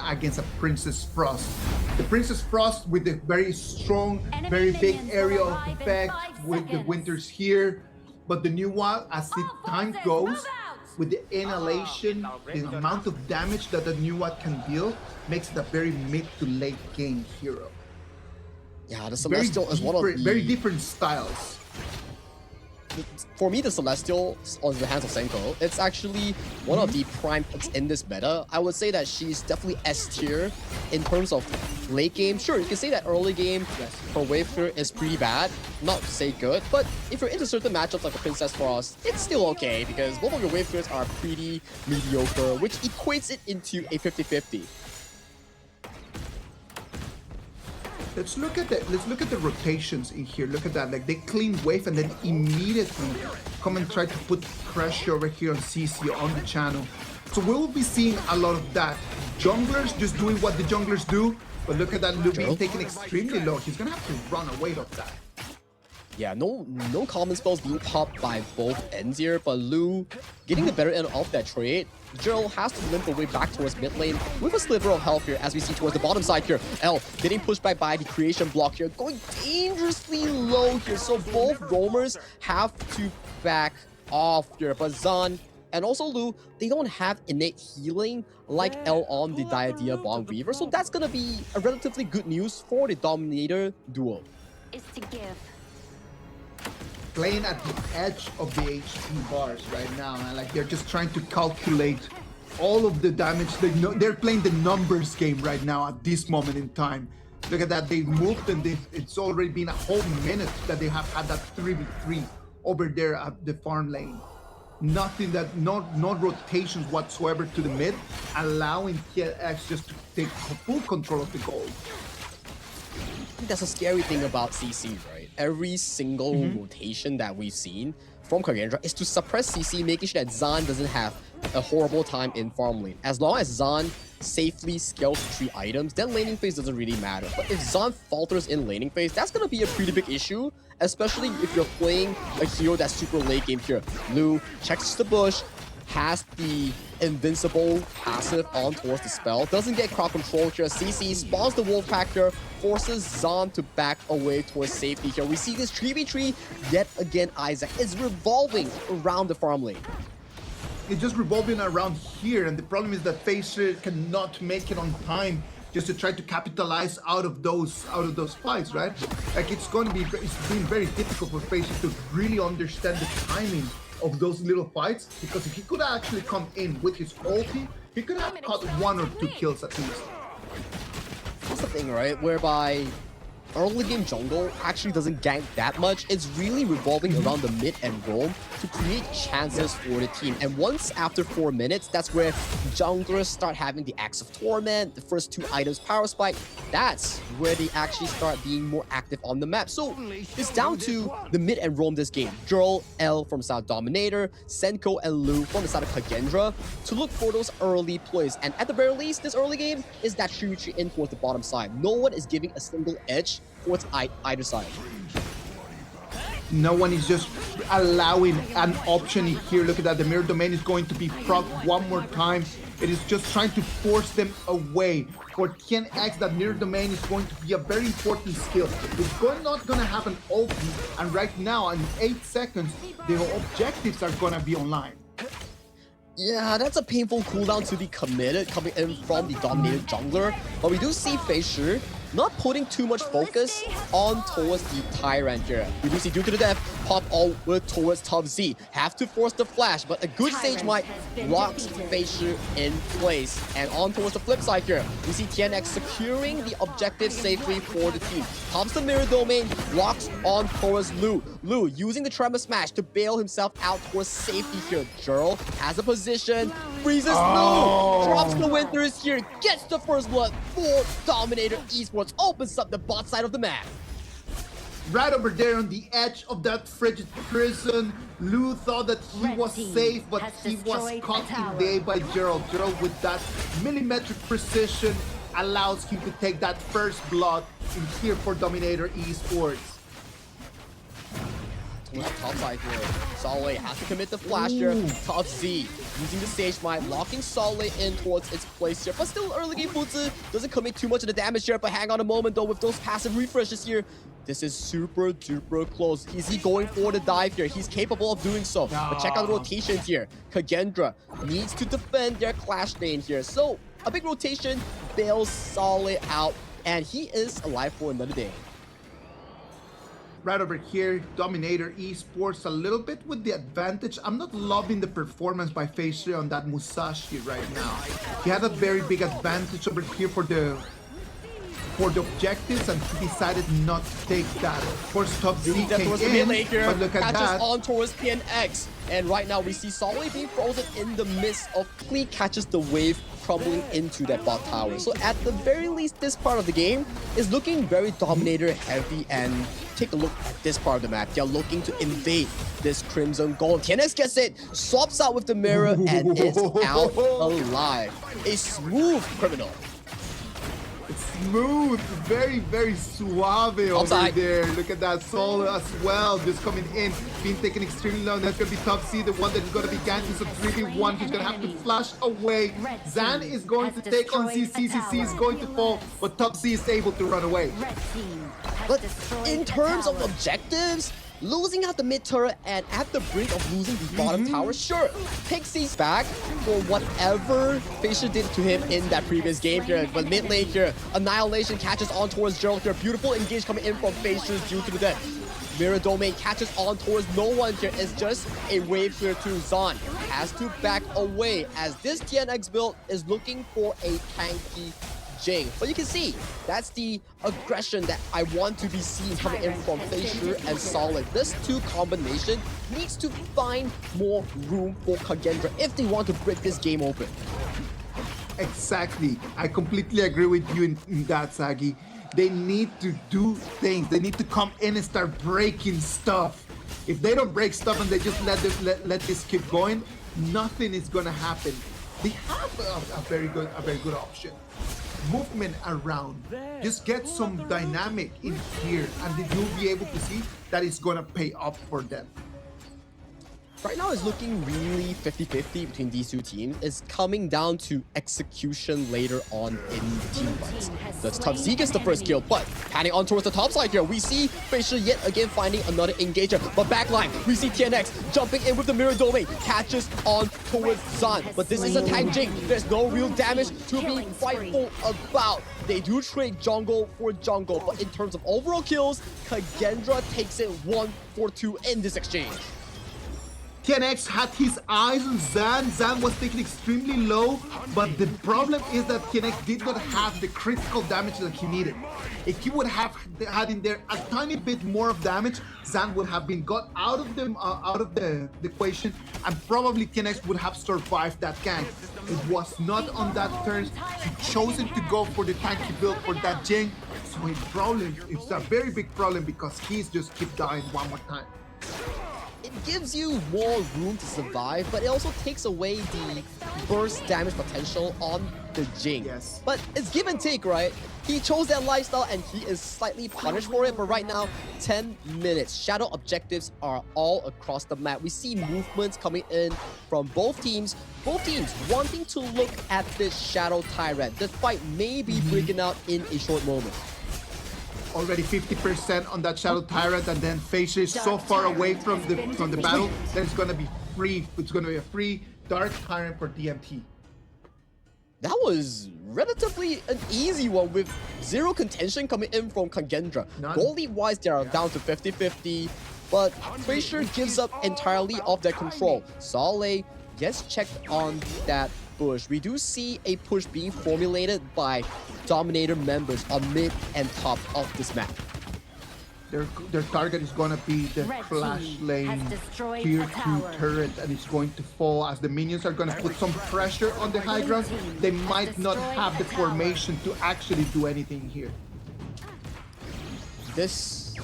against a Princess Frost. The Princess Frost with the very strong, very big aerial effect with the winters here. But the new one, as the time goes, with the inhalation, the amount of damage that the new one can deal makes it a very mid to late game hero. Yeah, the Celestial is one of the... Very different styles. For me, the Celestial on the hands of Senko, it's actually one of the prime picks in this meta. I would say that she's definitely S tier in terms of late game. Sure, you can say that early game, her wave clear is pretty bad, not to say good, but if you're into certain matchups like a Princess Frost, it's still okay because both of your wave clears are pretty mediocre, which equates it into a 50-50. Let's look at the rotations in here. Look at that. Like they clean wave and then immediately come and try to put pressure over here on CC on the channel. So we'll be seeing a lot of that. Junglers just doing what the junglers do. But look at that, Lu being taken extremely low. He's gonna have to run away of that. Yeah, no common spells being popped by both ends here, but Lu getting the better end of that trade. Gerald has to limp away back towards mid lane with a sliver of health here as we see towards the bottom side here. L getting pushed back by the creation block here, going dangerously low here. So both roamers have to back off here. But Zan and also Lu, they don't have innate healing like L on the Diadea Bong Weaver. So that's gonna be a relatively good news for the Dominator duo. Is to give. Playing at the edge of the HP bars right now, man. Like they're just trying to calculate all of the damage. They're playing the numbers game right now at this moment in time. Look at that, they've moved and it's already been a whole minute that they have had that 3v3 over there at the farm lane. Nothing that, no rotations whatsoever to the mid, allowing KIS4 just to take full control of the gold. I think that's a scary thing about CC, right? Every single rotation that we've seen from KAGE is to suppress CC, making sure that Zan doesn't have a horrible time in farm lane. As long as Zan safely scales 3 items, then laning phase doesn't really matter. But if Zan falters in laning phase, that's gonna be a pretty big issue, especially if you're playing a hero that's super late game here. Lu checks the bush, has the invincible passive on towards the spell, doesn't get crowd control here. CC spawns the wolf pack here, forces Zan to back away towards safety here. We see this 3v3 yet again. Isaac is revolving around the farm lane. It's just revolving around here, and the problem is that FaZe cannot make it on time just to try to capitalize out of those fights, right? Like it's been very difficult for FaZe to really understand the timing of those little fights, because if he could actually come in with his ulti, he could have caught 1 or 2 kills at least. That's the thing, right? Whereby early game jungle actually doesn't gank that much. It's really revolving around the mid and roam to create chances for the team. And once after 4 minutes, that's where junglers start having the Axe of Torment, the first 2 items power spike. That's where they actually start being more active on the map. So it's down to the mid and roam this game. Gerald, L from side Dominator, Senko and Lu from the side of KAGE to look for those early plays. And at the very least, this early game is that 3v3 in towards the bottom side. No one is giving a single edge towards either side. No one is just allowing an option here. Look at that, the mirror domain is going to be proc one more time. It is just trying to force them away. For KIS4, that mirror domain is going to be a very important skill. It's not going to have an ulti, and right now in 8 seconds, the objectives are going to be online. Yeah, that's a painful cooldown to be committed coming in from the Dominated jungler. But we do see FaZe not putting too much focus on towards the Tyrant here. We do see Due to the Death pop over towards top Z. Have to force the flash, but a good Sage Might locks FaZe in place. And on towards the flip side here, we see KIS4 securing the objective safely for the team. Pops the mirror domain, locks on towards Lu. Lu using the Tremor Smash to bail himself out towards safety here. Gerald has a position, freezes Lu, drops the Winters here, gets the first blood for Dominator Esports, opens up the bot side of the map. Right over there on the edge of that frigid prison, Lu thought that he was safe, but he was caught today by Gerald. Gerald with that millimetric precision allows him to take that first blood in here for Dominator Esports. towards the top side here. Solid has to commit the flash here. Top Z using the Sage Might, locking Solid in towards its place here. But still early game, Futsu doesn't commit too much of the damage here. But hang on a moment though, with those passive refreshes here, this is super duper close. Is he going for the dive here? He's capable of doing so. But check out the rotations here. KAGE needs to defend their clash lane here. So a big rotation bails Solid out, and he is alive for another day. Right over here, Dominator Esports a little bit with the advantage. I'm not loving the performance by FaZe on that Musashi right now. He had a very big advantage over here for the objectives, and he decided not to take that. Of course, Top Z came in, but look at that. On towards PNX, and right now we see Solid being frozen in the midst of Lee catches the wave crumbling into that bot tower. So at the very least, this part of the game is looking very Dominator heavy, and take a look at this part of the map. They're looking to invade this Crimson Gold. TNX gets it, swaps out with the mirror, and is out alive. A smooth criminal. Smooth, very, very suave over there. Look at that Soul as well, just coming in, being taken extremely long. That's going to be Top C, the one that is going to be ganking. So 3v1, he's going to have to flash away. Zan is going to take on CC. CC is going to fall, but Top C is able to run away. But in terms of objectives, losing out the mid turret and at the brink of losing the bottom tower, sure, Pixie's back for whatever FaZe did to him in that previous game here. But mid lane here, Annihilation catches on towards Gerald here. Beautiful engage coming in from FaZe due to the death. Mirror Domain catches on towards no one here. It's just a wave here to Zan. Has to back away as this TNX build is looking for a tanky Jing. But you can see, that's the aggression that I want to be seen coming in from FaZe and Solid. This two combination needs to find more room for KAGE if they want to break this game open. Exactly. I completely agree with you in that, Sagi. They need to do things. They need to come in and start breaking stuff. If they don't break stuff and they just let this keep going, nothing is gonna happen. They have a very good option. Movement around. Just get some dynamic in here, and then you'll be able to see that it's gonna pay off for them. Right now it's looking really 50-50 between these two teams. It's coming down to execution later on in team fights. That's Top Z gets the first kill, but panning on towards the top side here. We see FaZe yet again finding another engager, but backline, we see TNX jumping in with the Mirror Domain, catches on towards Zan, but this is a tank Jing. There's no real damage to be frightful about. They do trade jungle for jungle, but in terms of overall kills, KAGE takes it 1 for 2 in this exchange. TNX had his eyes on Zan. Zan was taken extremely low, but the problem is that TNX did not have the critical damage that he needed. If he would have had in there a tiny bit more of damage, Zan would have been got out of the equation, and probably TNX would have survived that gank. It was not on that turn. He chosen to go for the tanky build for that Jing. So it's a very big problem because he's just keep dying one more time. It gives you more room to survive, but it also takes away the burst damage potential on the Jing. Yes. But it's give and take, right? He chose that lifestyle and he is slightly punished for it, but right now, 10 minutes. Shadow objectives are all across the map. We see movements coming in from both teams wanting to look at this Shadow Tyrant. This fight may be breaking out in a short moment. Already 50% on that Shadow Tyrant, and then FaZe is so far away from the battle that it's gonna be free. It's gonna be a free Dark Tyrant for DMT. That was relatively an easy one with zero contention coming in from KAGE. Goalie-wise, they are down to 50-50, but FaZe gives up entirely of their control. Solid gets checked on that push. We do see a push being formulated by Dominator members on mid and top of this map. Their target is gonna be the flash lane tier 2 turret, and it's going to fall as the minions are gonna put some pressure on the high ground. They might not have the formation to actually do anything here. This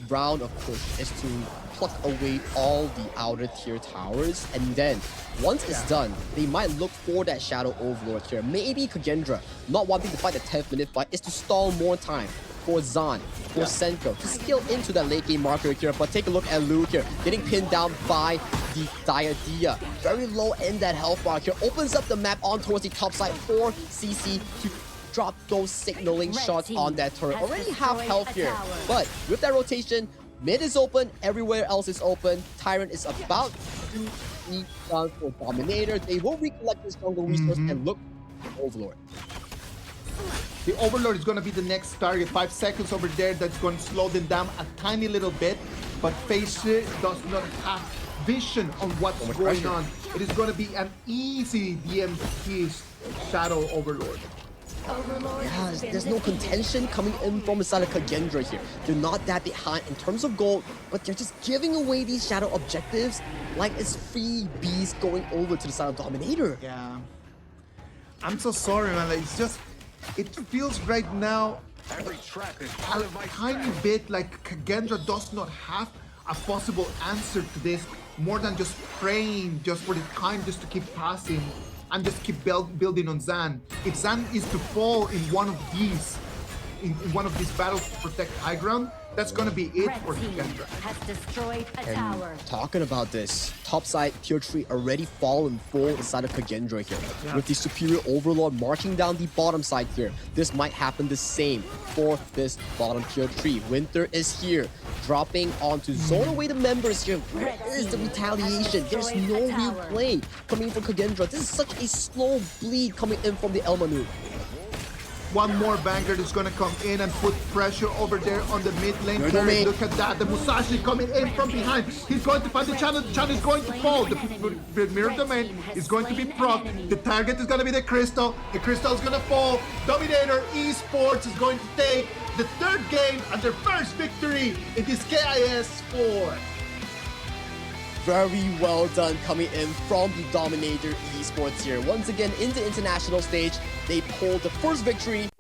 round of push is to pluck away all the outer tier towers, and then once it's done, they might look for that Shadow Overlord here. Maybe KAGE, not wanting to fight the 10th minute fight, is to stall more time. for Zan, for Senko to skill into that late game marker here. But take a look at Luke here, getting pinned down by the Diadea. Very low in that health bar here. Opens up the map on towards the top side for CC to drop those signaling shots on that turret. Already half health here. But with that rotation, mid is open, everywhere else is open. Tyrant is about to be down for Dominator. They will recollect this jungle resource and look for Overlord. The Overlord is going to be the next target. 5 seconds over there. That's going to slow them down a tiny little bit. But Facer does not have vision on what's going on. It is going to be an easy DMT Shadow Overlord. Yeah, there's no contention coming in from the side of KAGE here. They're not that behind in terms of gold, but they're just giving away these shadow objectives like it's free bees going over to the side of Dominator. Yeah. I'm so sorry, man. Like, it's just, it feels right now a tiny bit like KAGE does not have a possible answer to this more than just praying just for the time just to keep passing and just keep building on Zan. If Zan is to fall in one of these, in one of these battles to protect high ground, that's gonna be it for KAGE. And talking about this, topside tier 3 already fallen for the side of KAGE here. Yeah. With the superior Overlord marking down the bottom side here. This might happen the same for this bottom tier 3. Winter is here, dropping onto zone away the members here. Where is the retaliation? There's no real play coming from KAGE. This is such a slow bleed coming in from the Elmanu. One more Vanguard is going to come in and put pressure over there on the mid lane. Look at that. The Musashi coming in from behind. He's going to find the channel. The channel is going to fall. The mirror domain is going to be proc. The target is going to be the Crystal. The Crystal is going to fall. Dominator Esports is going to take the 3rd game and their first victory in this KIS4. Very well done coming in from the Dominator Esports here. Once again, in the international stage, they pulled the first victory.